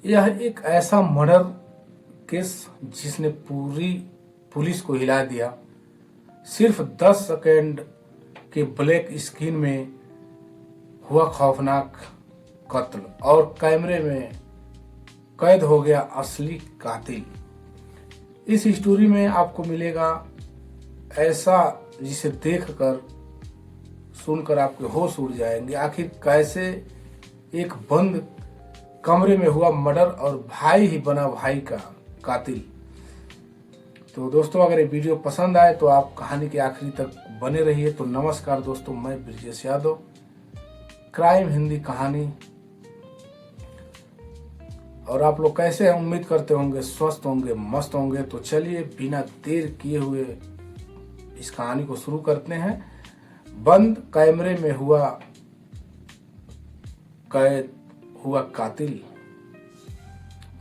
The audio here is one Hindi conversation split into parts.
यह एक ऐसा मर्डर केस जिसने पूरी पुलिस को हिला दिया। सिर्फ 10 सेकंड के ब्लैक स्क्रीन में हुआ खौफनाक कत्ल और कैमरे में कैद हो गया असली कातिल। इस स्टोरी में आपको मिलेगा ऐसा जिसे देखकर सुनकर आपके होश उड़ जाएंगे। आखिर कैसे एक बंद कमरे में हुआ मर्डर और भाई ही बना भाई का कातिल। तो दोस्तों, अगर ये वीडियो पसंद आए तो आप कहानी के आखिरी तक बने रहिए। तो नमस्कार दोस्तों, मैं ब्रिजेश यादव, क्राइम हिंदी कहानी। और आप लोग कैसे हैं? उम्मीद करते होंगे स्वस्थ होंगे, मस्त होंगे। तो चलिए बिना देर किए हुए इस कहानी को शुरू करते हैं। बंद कैमरे में कैद हुआ कातिल।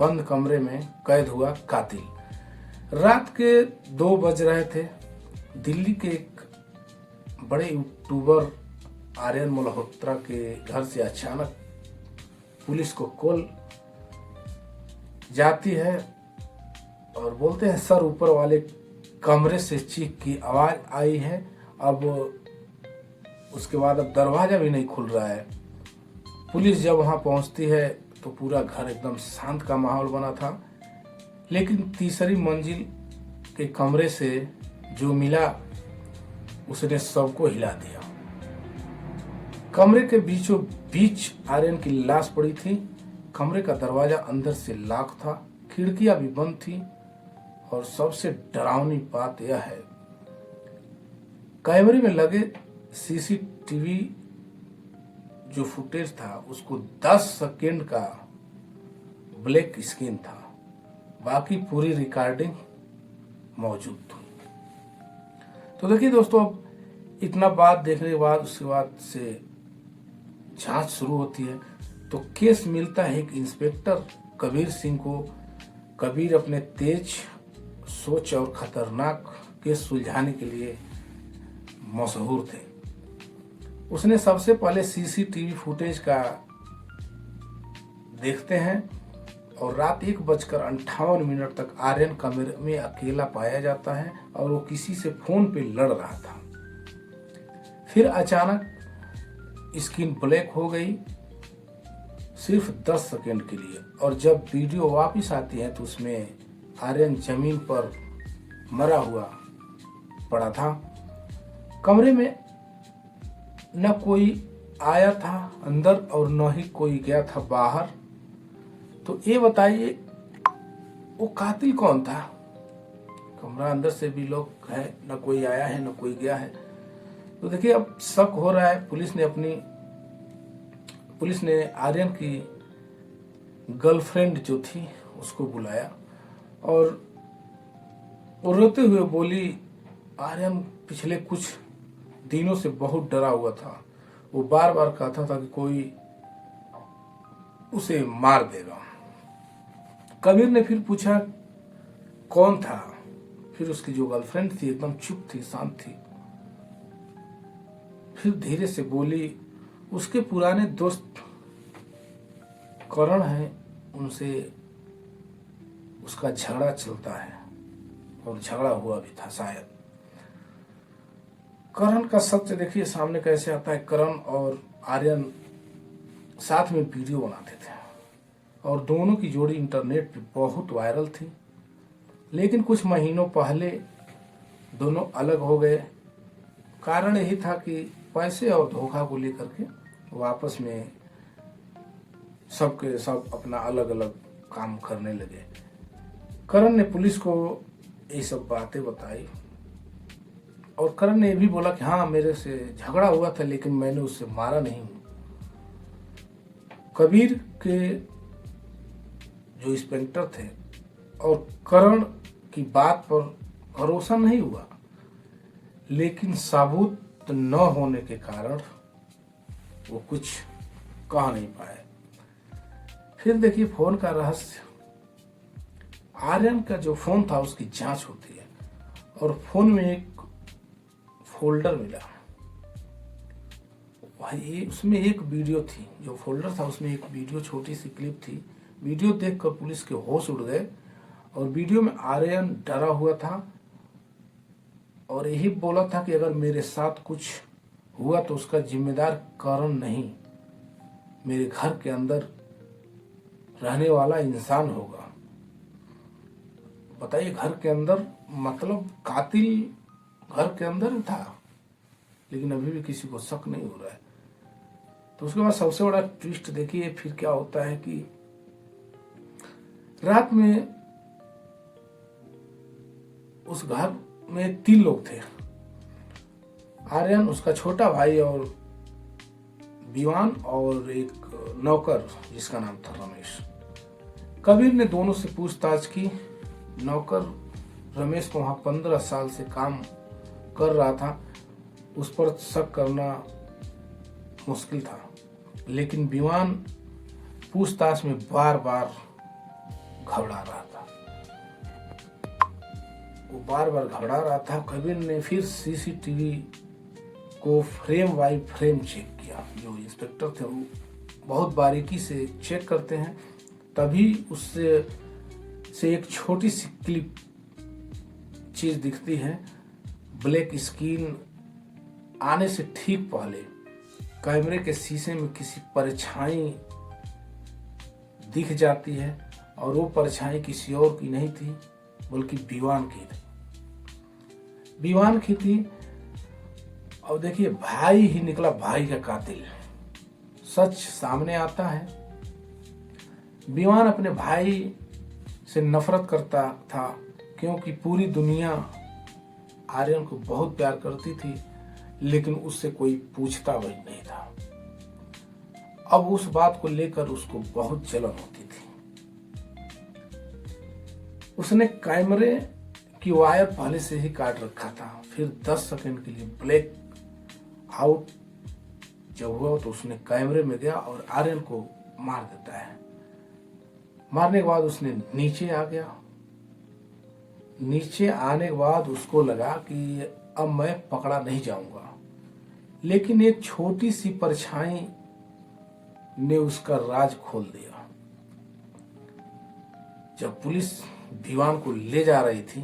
बंद कमरे में कैद हुआ कातिल। रात के 2 बज रहे थे। दिल्ली के एक बड़े यूट्यूबर आर्यन मल्होत्रा के घर से अचानक पुलिस को कॉल जाती है और बोलते हैं सर, ऊपर वाले कमरे से चीख की आवाज आई है। अब उसके बाद अब दरवाजा भी नहीं खुल रहा है। पुलिस जब वहां पहुंचती है तो पूरा घर एकदम शांत का माहौल बना था, लेकिन तीसरी मंजिल के कमरे से जो मिला उसने सबको हिला दिया। कमरे के बीचों बीच आर्यन की लाश पड़ी थी। कमरे का दरवाजा अंदर से लॉक था, खिड़कियां भी बंद थी और सबसे डरावनी बात यह है, कैमरे में लगे सीसीटीवी जो फुटेज था उसको 10 सेकेंड का ब्लैक स्क्रीन था, बाकी पूरी रिकॉर्डिंग मौजूद थी। तो देखिए दोस्तों, अब इतना बात देखने के बाद उसके बाद से जांच शुरू होती है। तो केस मिलता है एक इंस्पेक्टर कबीर सिंह को। कबीर अपने तेज सोच और खतरनाक केस सुलझाने के लिए मशहूर थे। उसने सबसे पहले सीसीटीवी फुटेज का देखते हैं और रात 1:58 तक आर्यन कमरे में अकेला पाया जाता है और वो किसी से फोन पे लड़ रहा था। फिर अचानक स्क्रीन ब्लैक हो गई, सिर्फ 10 सेकेंड के लिए। और जब वीडियो वापस आती है तो उसमें आर्यन जमीन पर मरा हुआ पड़ा था। कमरे में न कोई आया था अंदर और न ही कोई गया था बाहर। तो ये बताइए वो कातिल कौन था? कमरा अंदर से भी लोग है, न कोई आया है न कोई गया है। तो देखिए, अब शक हो रहा है। पुलिस ने आर्यन की गर्लफ्रेंड जो थी उसको बुलाया और वो रोते हुए बोली, आर्यन पिछले कुछ दिनों से बहुत डरा हुआ था। वो बार बार कहता था कि कोई उसे मार देगा। कबीर ने फिर पूछा कौन था? फिर उसकी जो गर्लफ्रेंड थी एकदम चुप थी, शांत थी। फिर धीरे से बोली, उसके पुराने दोस्त करण है, उनसे उसका झगड़ा चलता है और झगड़ा हुआ भी था शायद। करण का सत्य देखिए सामने कैसे आता है। करण और आर्यन साथ में वीडियो बनाते थे और दोनों की जोड़ी इंटरनेट पे बहुत वायरल थी। लेकिन कुछ महीनों पहले दोनों अलग हो गए। कारण यही था कि पैसे और धोखा को लेकर के वो आपस में सबके सब अपना अलग अलग काम करने लगे। करण ने पुलिस को ये सब बातें बताई और करण ने ये भी बोला कि हाँ, मेरे से झगड़ा हुआ था लेकिन मैंने उससे मारा नहीं हूं। कबीर के जो इंस्पेक्टर थे और करण की बात पर भरोसा नहीं हुआ, लेकिन सबूत न होने के कारण वो कुछ कह नहीं पाए। फिर देखिए फोन का रहस्य। आर्यन का जो फोन था उसकी जांच होती है और फोन में एक फोल्डर मिला। भाई उसमें एक वीडियो थी, जो फोल्डर था उसमें एक वीडियो छोटी सी क्लिप थी वीडियो देखकर पुलिस के होश उड़ गए और वीडियो में आर्यन डरा हुआ था और यही बोला था कि अगर मेरे साथ कुछ हुआ तो उसका जिम्मेदार करण नहीं, मेरे घर के अंदर रहने वाला इंसान होगा। बताइए, घर के अंदर मतलब कातिल घर के अंदर ही था, लेकिन अभी भी किसी को शक नहीं हो रहा है। तो उसके बाद सबसे बड़ा ट्विस्ट देखिए फिर क्या होता है कि रात में उस घर में 3 लोग थे, आर्यन, उसका छोटा भाई और विवान और एक नौकर जिसका नाम था रमेश। कबीर ने दोनों से पूछताछ की। नौकर रमेश को वहां 15 साल से काम कर रहा था, उस पर शक करना मुश्किल था, लेकिन विवान पूछताछ में बार बार घबरा रहा था। वो बार बार घबरा रहा था। कबीर ने फिर सीसीटीवी को फ्रेम बाय फ्रेम चेक किया। जो इंस्पेक्टर थे वो बहुत बारीकी से चेक करते हैं, तभी उससे एक छोटी सी क्लिप चीज दिखती है। ब्लैक स्क्रीन आने से ठीक पहले कैमरे के शीशे में किसी परछाई दिख जाती है और वो परछाई किसी और की नहीं थी बल्कि विवान की थी। और देखिए, भाई ही निकला भाई का कातिल। सच सामने आता है। विवान अपने भाई से नफरत करता था क्योंकि पूरी दुनिया आर्यन को बहुत प्यार करती थी, लेकिन उससे कोई पूछता भी नहीं था। अब उस बात को लेकर उसको बहुत जलन होती थी। उसने कैमरे की वायर पहले से ही काट रखा था। फिर 10 सेकंड के लिए ब्लैक आउट जब हुआ तो उसने कैमरे में गया और आर्यन को मार देता है। मारने के बाद उसने नीचे आ गया। नीचे आने के बाद उसको लगा कि अब मैं पकड़ा नहीं जाऊंगा, लेकिन एक छोटी सी परछाई ने उसका राज खोल दिया। जब पुलिस विवान को ले जा रही थी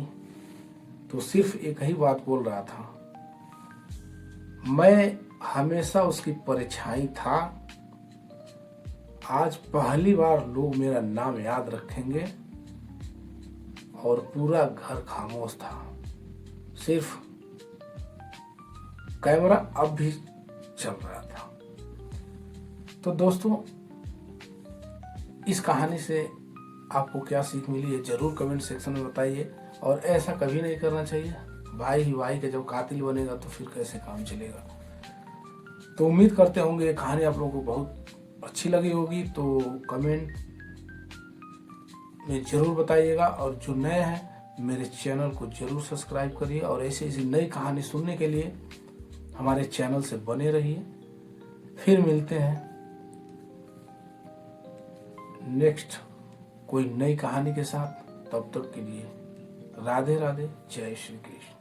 तो सिर्फ एक ही बात बोल रहा था, मैं हमेशा उसकी परछाई था। आज पहली बार लोग मेरा नाम याद रखेंगे। और पूरा घर खामोश था, सिर्फ कैमरा अब भी चल रहा था। तो दोस्तों, इस कहानी से आपको क्या सीख मिली है जरूर कमेंट सेक्शन में बताइए। और ऐसा कभी नहीं करना चाहिए। भाई ही भाई का जब कातिल बनेगा तो फिर कैसे काम चलेगा। तो उम्मीद करते होंगे ये कहानी आप लोगों को बहुत अच्छी लगी होगी। तो कमेंट में जरूर बताइएगा। और जो नए हैं मेरे चैनल को जरूर सब्सक्राइब करिए और ऐसी ऐसी नई कहानी सुनने के लिए हमारे चैनल से बने रहिए। फिर मिलते हैं नेक्स्ट कोई नई कहानी के साथ। तब तक के लिए राधे राधे, जय श्री कृष्ण।